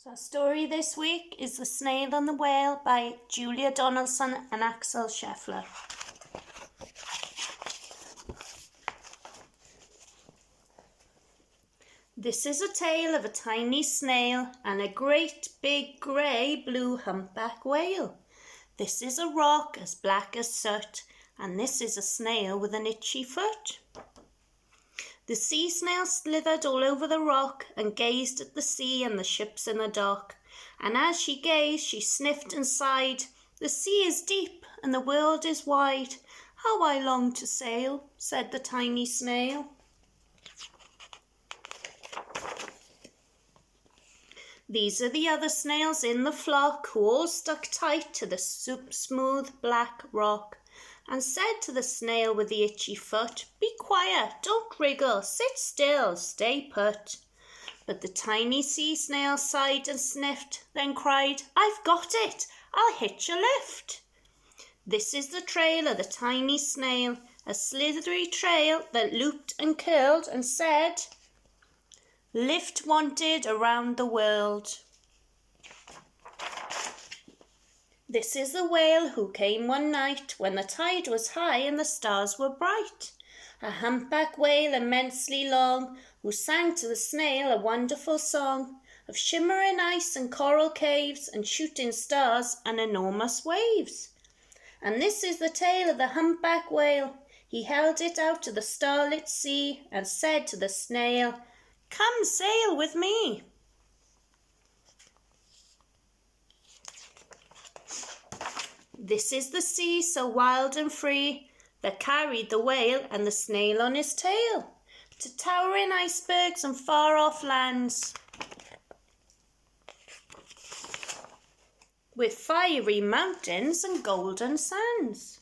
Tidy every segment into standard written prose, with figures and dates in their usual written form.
So our story this week is The Snail and the Whale by Julia Donaldson and Axel Scheffler. This is a tale of a tiny snail and a great big grey-blue humpback whale. This is a rock as black as soot, and this is a snail with an itchy foot. The sea snail slithered all over the rock and gazed at the sea and the ships in the dock. And as she gazed, she sniffed and sighed, "The sea is deep and the world is wide. How I long to sail," said the tiny snail. These are the other snails in the flock who all stuck tight to the smooth black rock and said to the snail with the itchy foot, "Be quiet, don't wriggle, sit still, stay put." But the tiny sea snail sighed and sniffed, then cried, "I've got it, I'll hitch a lift." This is the trail of the tiny snail, a slithery trail that looped and curled and said, "Lift wanted around the world." This is the whale who came one night when the tide was high and the stars were bright. A humpback whale immensely long, who sang to the snail a wonderful song of shimmering ice and coral caves and shooting stars and enormous waves. And this is the tale of the humpback whale. He held it out to the starlit sea and said to the snail, "Come sail with me." This is the sea so wild and free that carried the whale and the snail on his tail to towering icebergs and far-off lands with fiery mountains and golden sands.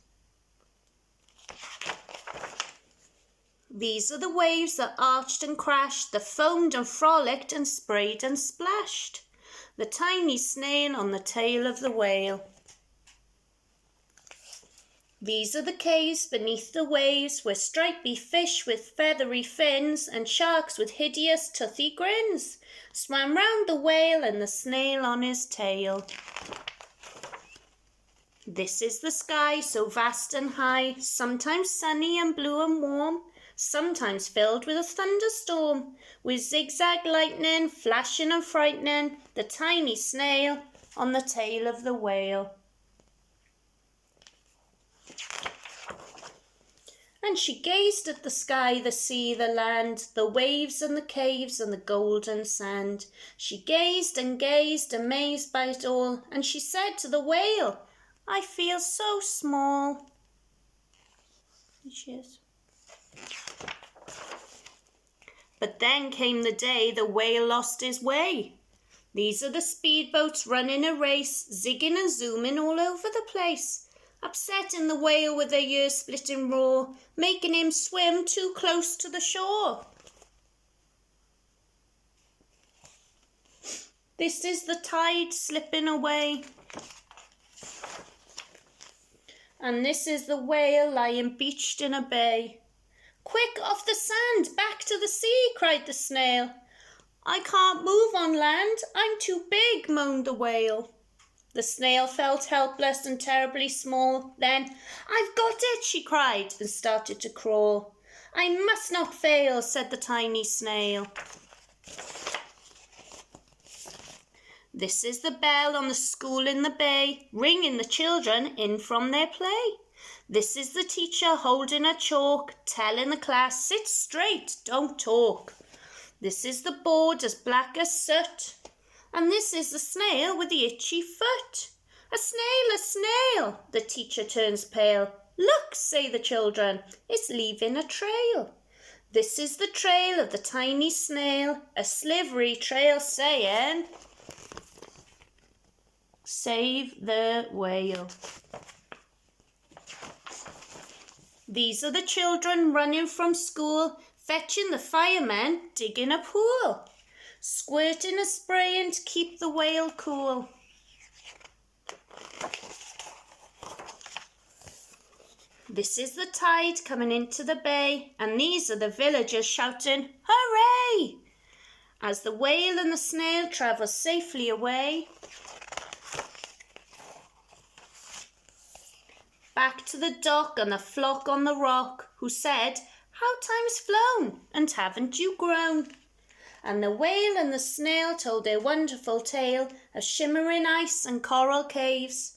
These are the waves that arched and crashed, that foamed and frolicked and sprayed and splashed the tiny snail on the tail of the whale. These are the caves beneath the waves where stripy fish with feathery fins and sharks with hideous toothy grins swam round the whale and the snail on his tail. This is the sky so vast and high, sometimes sunny and blue and warm, sometimes filled with a thunderstorm, with zigzag lightning flashing and frightening the tiny snail on the tail of the whale. And she gazed at the sky, the sea, the land, the waves and the caves and the golden sand. She gazed and gazed, amazed by it all, and she said to the whale, "I feel so small." Here she is. But then came the day the whale lost his way. These are the speedboats running a race, zigging and zooming all over the place, upsetting the whale with their ear-splitting roar, making him swim too close to the shore. This is the tide slipping away. And this is the whale lying beached in a bay. "Quick, off the sand, back to the sea," cried the snail. "I can't move on land, I'm too big," moaned the whale. The snail felt helpless and terribly small. Then, "I've got it," she cried, and started to crawl. "I must not fail," said the tiny snail. This is the bell on the school in the bay, ringing the children in from their play. This is the teacher holding her chalk, telling the class, "Sit straight, don't talk." This is the board as black as soot. And this is the snail with the itchy foot. "A snail, a snail!" The teacher turns pale. "Look," say the children, "it's leaving a trail." This is the trail of the tiny snail, a slivery trail saying, "Save the whale." These are the children running from school, fetching the firemen, digging a pool, squirting and spraying to keep the whale cool. This is the tide coming into the bay, and these are the villagers shouting, "Hooray!" As the whale and the snail travel safely away, back to the dock and the flock on the rock, who said, "How time's flown, and haven't you grown?" And the whale and the snail told their wonderful tale of shimmering ice and coral caves,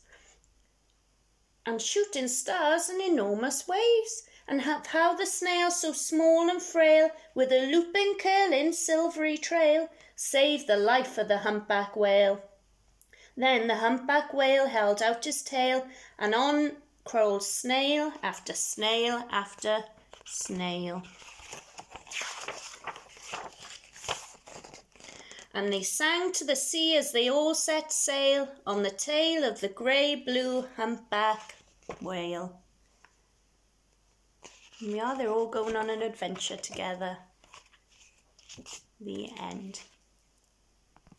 and shooting stars and enormous waves, and how the snail, so small and frail, with a looping, curling, silvery trail, saved the life of the humpback whale. Then the humpback whale held out his tail, and on crawled snail after snail after snail. And they sang to the sea as they all set sail on the tail of the grey-blue humpback whale. And they're all going on an adventure together. The end.